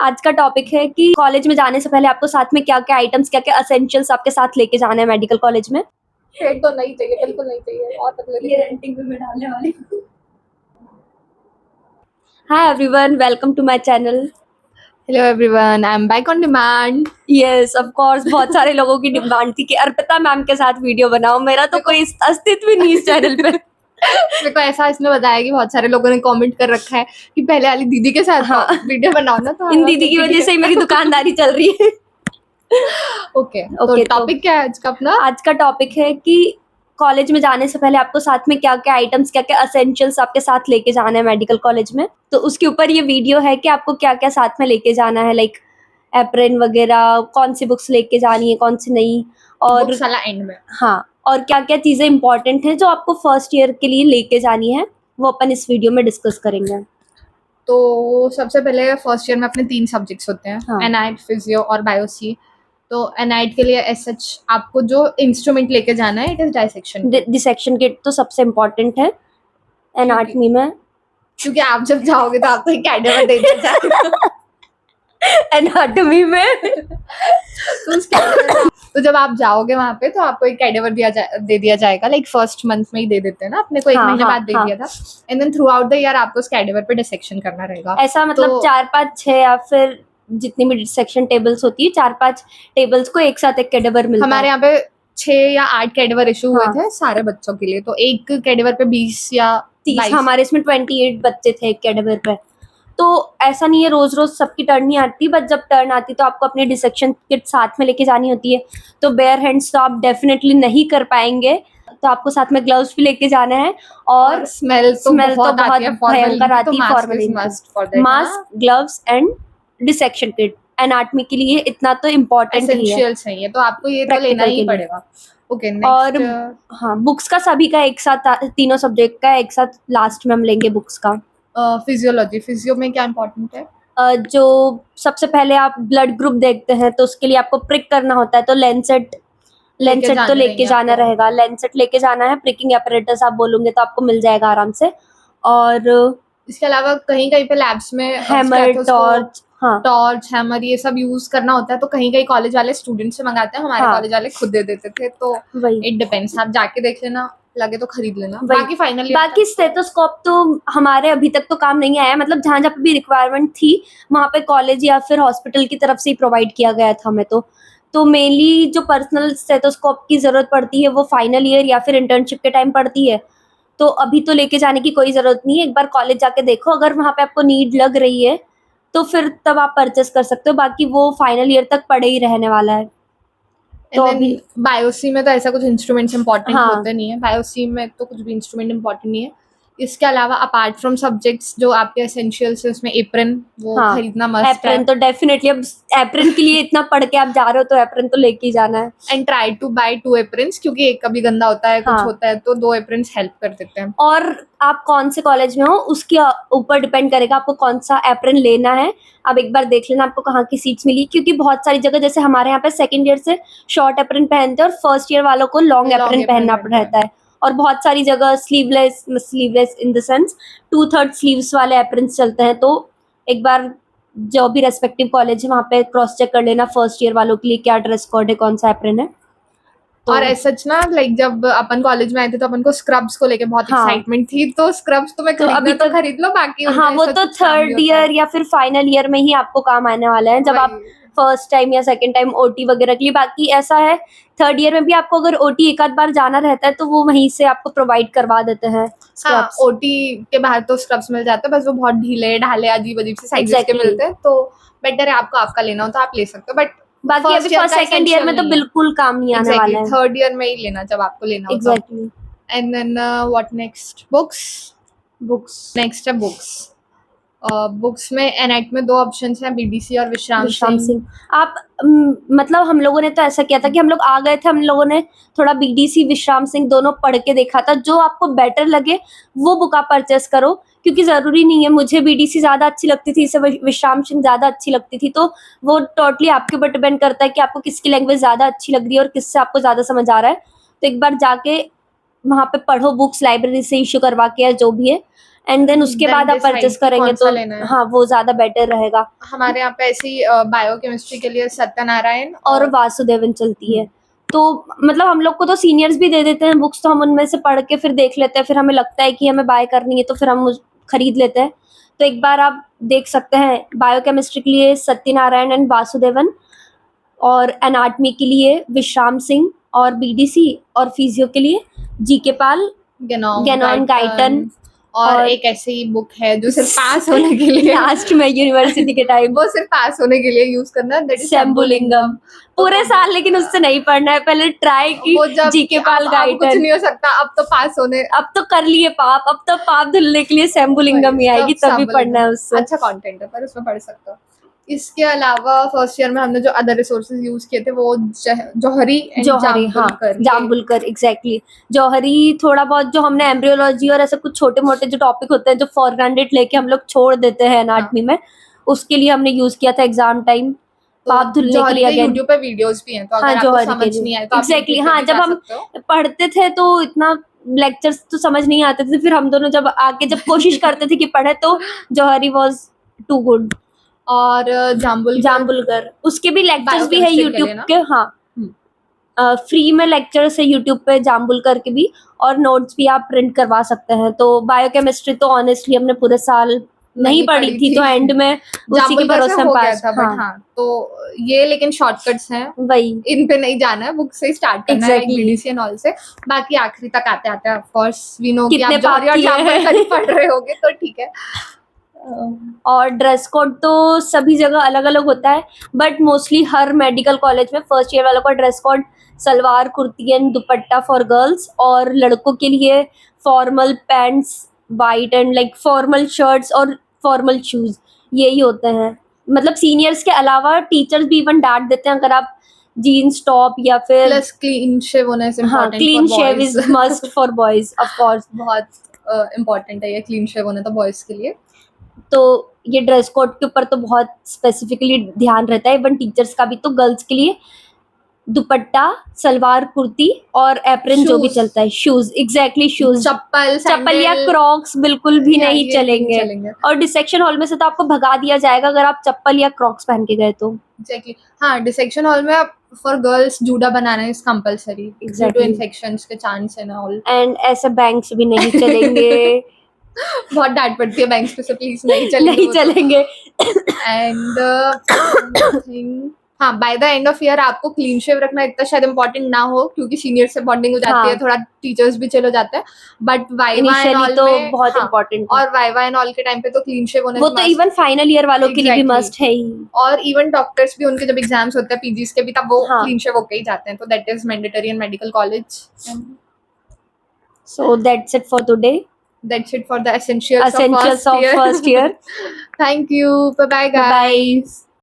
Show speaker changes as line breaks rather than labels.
आज का टॉपिक है कि कॉलेज में जाने से पहले आपको साथ में क्या-क्या आइटम्स, क्या-क्या एसेंशियल्स आपके साथ लेके जाना है मेडिकल कॉलेज में?
हेट तो नहीं चाहिए, बिल्कुल नहीं चाहिए। और पतले
ये रेंटिंग पे मैं डालने वाली हूँ। Hi everyone, welcome to my channel.
Hello everyone, I am back on demand.
Yes, of course बहुत सारे लोगों की डिमांड थी कि अर्पिता मैम के साथ वीडियो बनाओ। मेरा तो कोई अस्तित्व ही नहीं इस चैनल पे।
मेरे को ऐसा इसमें बताया कि बहुत सारे लोगों ने कमेंट कर रखा है कि पहले वाली दीदी के साथ
हाँ।
वीडियो बनाओ ना, तो
इन दीदी की वजह से ही मेरी दुकानदारी चल रही है।
ओके, तो
ओके,
टॉपिक क्या है आज का अपना?
आज का टॉपिक है कि कॉलेज में जाने से पहले आपको साथ में क्या-क्या आइटम्स, क्या-क्या एसेंशियल्स आपके साथ लेके जाना है मेडिकल कॉलेज में। तो उसके ऊपर ये वीडियो है कि आपको क्या-क्या साथ में लेके जाना है, लाइक एप्रन वगैरह, कौन सी बुक्स लेके जानी है, कौन सी नहीं, और
बुक्स वाला एंड में।
हाँ, और क्या-क्या चीज़ें इम्पोर्टेंट हैं जो आपको फर्स्ट ईयर के लिए लेके जानी है, वो अपन इस वीडियो में डिस्कस करेंगे।
तो सबसे पहले फर्स्ट ईयर में अपने 3 सब्जेक्ट्स होते हैं,
हाँ।
एनाइट, फिजियो और बायोसी। तो एनाइट के लिए एज सच आपको जो इंस्ट्रूमेंट लेके जाना है, it is dissection kit.
Dissection kit तो सबसे इम्पोर्टेंट है एनाटॉमी में।
क्योंकि आप जब जाओगे तो आपको एक कैडेवर दे दिया जाएगा।
एनाटॉमी में
तो उस कैडेवर तो जब आप जाओगे वहाँ पे तो आपको एक कैडेवर दे दिया जाएगा, लाइक फर्स्ट मंथ में ही दे देते हैं ना, अपने को 1 महीने बाद दे दिया था। And then throughout the year आपको उस कैडेवर पे डिसेक्शन करना रहेगा।
ऐसा मतलब 4-5-6 या फिर जितनी भी डिसेक्शन टेबल्स होती है, 4-5 टेबल्स को एक साथ एक कैडेवर मिलता है।
हमारे यहाँ पे 6 या 8 कैडेवर इशू हुए थे सारे बच्चों के लिए, तो एक कैडेवर पे 20 या
30, हमारे इसमें 28 बच्चे थे एक कैडेवर पे। तो ऐसा नहीं है रोज रोज सबकी टर्न नहीं आती, बट जब टर्न आती तो आपको अपनी डिसेक्शन किट साथ में लेके जानी होती है। तो बेयर हैंड्स तो आप डेफिनेटली नहीं कर पाएंगे, तो आपको साथ में ग्लव्स भी लेके जाना है। और
स्मेल तो बहुत
भयंकर आती है
formalin.
Mask, gloves and dissection kit anatomy के लिए इतना तो इम्पोर्टेंट ही है,
एसेंशियल्स है ये, तो आपको ये तो लेना ही पड़ेगा। ओके,
और
नेक्स्ट।
हाँ, बुक्स का सभी का एक साथ, तीनों सब्जेक्ट का एक साथ लास्ट में हम लेंगे बुक्स का।
फिजियोलॉजी, फिजियो में क्या इंपॉर्टेंट है?
जो सबसे पहले आप ब्लड ग्रुप देखते हैं तो उसके लिए आपको प्रिक करना होता है, तो लेंसेट तो लेके जाना रहेगा। लेंसेट लेके जाना है, प्रिकिंग एपरेटस आप बोलोगे तो आपको मिल जाएगा आराम से। और
इसके अलावा कहीं कहीं पे लैब्स में
हैमर, टॉर्च,
टॉर्च, हैमर ये सब यूज करना होता है, तो कहीं कहीं कॉलेज वाले स्टूडेंट से मंगाते हैं, हमारे कॉलेज वाले खुद दे देते थे। तो इट डिपेंड्स, आप जाके देख लेना, लगे तो खरीद लेना। बाकी
स्टेथोस्कोप तो हमारे अभी तक तो काम नहीं आया, मतलब जहाँ जहाँ पे भी रिक्वायरमेंट थी वहाँ पे कॉलेज या फिर हॉस्पिटल की तरफ से ही प्रोवाइड किया गया था हमें। तो मेनली जो पर्सनल स्टेथोस्कोप की जरूरत पड़ती है वो फाइनल ईयर या फिर इंटर्नशिप के टाइम पड़ती है। तो अभी तो लेके जाने की कोई जरूरत नहीं है, एक बार कॉलेज जाके देखो, अगर वहाँ पे आपको नीड लग रही है तो फिर तब आप परचेस कर सकते हो, बाकी वो फाइनल ईयर तक पड़े ही रहने वाला है।
तो अभी बायोसी में तो ऐसा कुछ इंस्ट्रूमेंट्स इंपॉर्टेंट होते नहीं है, बायोसी में तो कुछ भी इंस्ट्रूमेंट इंपॉर्टेंट नहीं है। इसके अलावा अपार्ट फ्रॉम सब्जेक्ट्स जो आपके एसेंशियल्स है, उसमें एप्रन वो खरीदना मस्ट है।
एप्रन तो डेफिनेटली, अब एप्रन के लिए इतना पढ़ के आप जा रहे हो तो एप्रन तो लेके ही जाना है।
And try to buy 2 aprons, क्योंकि एक कभी गंदा होता है, कुछ होता है, तो 2 एप्रन्स हेल्प कर देते हैं।
और आप कौन से कॉलेज में हो उसके ऊपर डिपेंड करेगा आपको कौन सा एप्रन लेना है। अब एक बार देख लेना आपको कहाँ की सीट्स मिली, क्योंकि बहुत सारी जगह, जैसे हमारे यहाँ पे सेकंड ईयर से शॉर्ट एप्रन पहनते हैं और फर्स्ट ईयर वालों को लॉन्ग एप्रन पहनना रहता है। और बहुत सारी जगह sleeveless in the sense 2/3 sleeves वाले एप्रन्स चलते हैं। तो एक बार जो भी रेस्पेक्टिव कॉलेज है वहाँ पे क्रॉस चेक कर लेना फर्स्ट ईयर वालों के लिए क्या ड्रेस कोड है, कौन सा एप्रन है।
और ऐसा ना, लाइक जब अपन कॉलेज में आए थे तो अपन को स्क्रब्स को लेके बहुत एक्साइटमेंट थी, तो स्क्रब्स तो मैं अभी तो खरीद लो, बाकी
वो तो थर्ड ईयर या फिर फाइनल ईयर में ही आपको काम आने वाला है, जब आप फर्स्ट टाइम या सेकंड टाइम ओटी वगैरह के लिए। बाकी ऐसा है थर्ड ईयर में भी आपको अगर ओटी एक आध बार जाना रहता है तो वो वहीं से आपको प्रोवाइड करवा देते हैं स्क्रब्स।
ओटी के बाहर तो स्क्रब्स मिल जाते हैं, बस वो बहुत ढीले ढाले अजीब अजीब से साइजेस के मिलते हैं, तो बेटर है आपको आपका लेना हो तो आप ले सकते हो। बट
बाकी अभी फर्स्ट सेकंड ईयर में तो बिल्कुल काम नहीं आने वाला है।
थर्ड ईयर में ही लेना जब आपको लेना हो।
Exactly.
And then what next? Books next है बुक्स। बुक्स में एनएट में 2 ऑप्शंस हैं, बीडीसी और विश्राम सिंह।
आप मतलब हम लोगों ने तो ऐसा किया था कि हम लोग आ गए थे, हम लोगों ने थोड़ा बीडीसी विश्राम सिंह दोनों पढ़ के देखा था, जो आपको बेटर लगे वो बुक आप परचेस करो, क्योंकि जरूरी नहीं है। मुझे बीडीसी ज्यादा अच्छी लगती थी, इसे विश्राम सिंह ज्यादा अच्छी लगती थी, तो वो टोटली आपके ऊपर डिपेंड करता है कि आपको किसकी लैंग्वेज ज्यादा अच्छी लग रही है और किससे आपको ज्यादा समझ आ रहा है। तो एक बार जाके वहाँ पे पढ़ो बुक्स लाइब्रेरी से इशू करवा के या जो भी है, एंड देन उसके
Then
बाद आप
decide
परचेस
कि
करेंगे
कौन सा
तो
लेना है।
हाँ वो ज्यादा बेटर रहेगा।
हमारे यहाँ पे ऐसी बायोकेमिस्ट्री के लिए सत्यनारायण
और वासुदेवन चलती है। तो मतलब हम लोग को तो सीनियर्स भी दे देते हैं बुक्स, तो हम उनमें से पढ़ के फिर देख लेते हैं, फिर हमें लगता है कि हमें बाय करनी है तो फिर हम खरीद लेते हैं। तो एक बार आप देख सकते हैं बायोकेमिस्ट्री के लिए सत्यनारायण एंड वासुदेवन, और एनाटमी के लिए विश्राम सिंह और बीडीसी, और फिजियो के लिए जीके पाल, गेनॉन गाइटन,
और एक ऐसी बुक है जो सिर्फ पास होने के लिए
लास्ट में यूनिवर्सिटी के टाइम
वो सिर्फ पास होने के लिए यूज करना है, that is
शंभुलिंगम। पूरे साल लेकिन उससे नहीं पढ़ना है, पहले ट्राई की
वो जब
जीके पाल
अब कुछ
गाइडन।
नहीं हो सकता, अब तो पास होने
अब तो कर लिए पाप, अब तो पाप धुलने के लिए शंभुलिंगम ही आएगी,
तब
तभी पढ़ना है उससे।
अच्छा कंटेंट है पर उसमें पढ़ सकते हो। इसके अलावा फर्स्ट ईयर में हमने जो अदर रिसोर्सेज यूज किए थे वो जौहरी एंड
जौहरी, हाँ जाम्बुलकर, एग्जैक्टली। जौहरी थोड़ा बहुत जो हमने एम्ब्रियोलॉजी और ऐसे कुछ छोटे मोटे जो टॉपिक होते हैं जो फॉर ग्रांटेड लेके हम लोग छोड़ देते हैं एनाटमी में, उसके लिए हमने यूज किया था एग्जाम टाइम पाप धुलने के लिए। अगेन
यूट्यूब पे वीडियोस भी हैं, तो अगर
हाँ
आपको
जौहरी
समझ
के
नहीं आए
लिए
तो आप
एग्जैक्टली।
YouTube पे
हाँ
भी
जब
जा
हम
सकते हो।
पढ़ते थे तो इतना लेक्चर्स तो समझ नहीं आते थे, फिर हम दोनों जब आके जब कोशिश करते थे कि पढ़े तो जौहरी वाज टू गुड।
और
जाम्बुलकर उसके भी लेक्चर्स भी है
Biochemistry के
यूट्यूब
लिए ना?
के, हाँ फ्री में लेक्चर्स है यूट्यूब पे जाम्बुलकर के भी, और नोट्स भी आप प्रिंट करवा सकते हैं। तो बायोकेमिस्ट्री तो ऑनेस्टली हमने पूरे साल नहीं पढ़ी थी, तो एंड में उसी के भरोसे हम
हो गया
पास।
था, बट हाँ तो ये लेकिन शॉर्टकट्स हैं,
वही
इन पे नहीं जाना है, बुक से ही स्टार्ट करना है
Exactly.
बीडीसी एंड ऑल से। बाकी आखिरी तक आते आते ऑफ कोर्स वी नो कि
कितने
आप जौहरी
पाप
और
किए हैं।
जाम्बुलकर ही पढ़ रहे होगे तो ठीक है।
और ड्रेस कोड तो सभी जगह अलग अलग होता है, but mostly her medical college में फर्स्ट ईयर वालों का dress code salwar kurti and dupatta for girls, और लड़कों के लिए formal pants white and like formal shirts और फॉर्मल शूज, यही होते हैं। मतलब सीनियर्स के अलावा टीचर्स भी इवन डांट देते हैं अगर आप जीन्स टॉप या फिर
प्लस क्लीन शेव होना इज
हाँ
important
clean shave is must for boys of course.
बहुत इम्पोर्टेंट है ये क्लीन शेव होना तो बॉयज के लिए।
तो ये ड्रेस कोड के ऊपर तो बहुत स्पेसिफिकली ध्यान रहता है, इवन टीचर्स का भी। तो गर्ल्स के लिए दुपट्टा सलवार कुर्ती और एप्रन जो भी
Shoes.
चलता है, शूज एग्जैक्टली शूज,
चप्पल
या क्रॉक्स बिल्कुल भी
या
नहीं
ये
चलेंगे।
चलेंगे।
और डिसेक्शन हॉल में से तो आपको भगा दिया जाएगा अगर आप चप्पल या क्रॉक्स पहन के गए तो।
एग्जैक्टली हाँ, डिसेक्शन हॉल में फॉर गर्ल्स जूड़ा बनाना is compulsory due to infections के चांस एंड ऑल।
एंड ऐसे बैंक्स भी नहीं चलेंगे।
बहुत डांट पड़ती है बैंक्स पे से, प्लीज नहीं
नहीं चलेंगे।
एंड हाँ, by the end of year आपको क्लीन शेव रखना इतना शायद इम्पोर्टेंट ना हो क्योंकि सीनियर से बॉन्डिंग हो जाती है, थोड़ा टीचर्स भी चले जाते हैं, बट वाइवा एंड ऑल
तो
में
बहुत इम्पोर्टेंट।
और वाइवा एंड ऑल के टाइम पे तो क्लीन शेव होना
वो तो इवन फाइनल ईयर वालों के लिए भी मस्ट है ही।
और इवन डॉक्टर्स भी उनके जब एग्जाम्स होते हैं पीजीज के भी तब वो क्लीन शेव होके ही जाते हैं, तो that is mandatory in medical college.
So that's it for today.
That's it for the essentials of first year.
Thank you.
Bye bye guys.
Bye.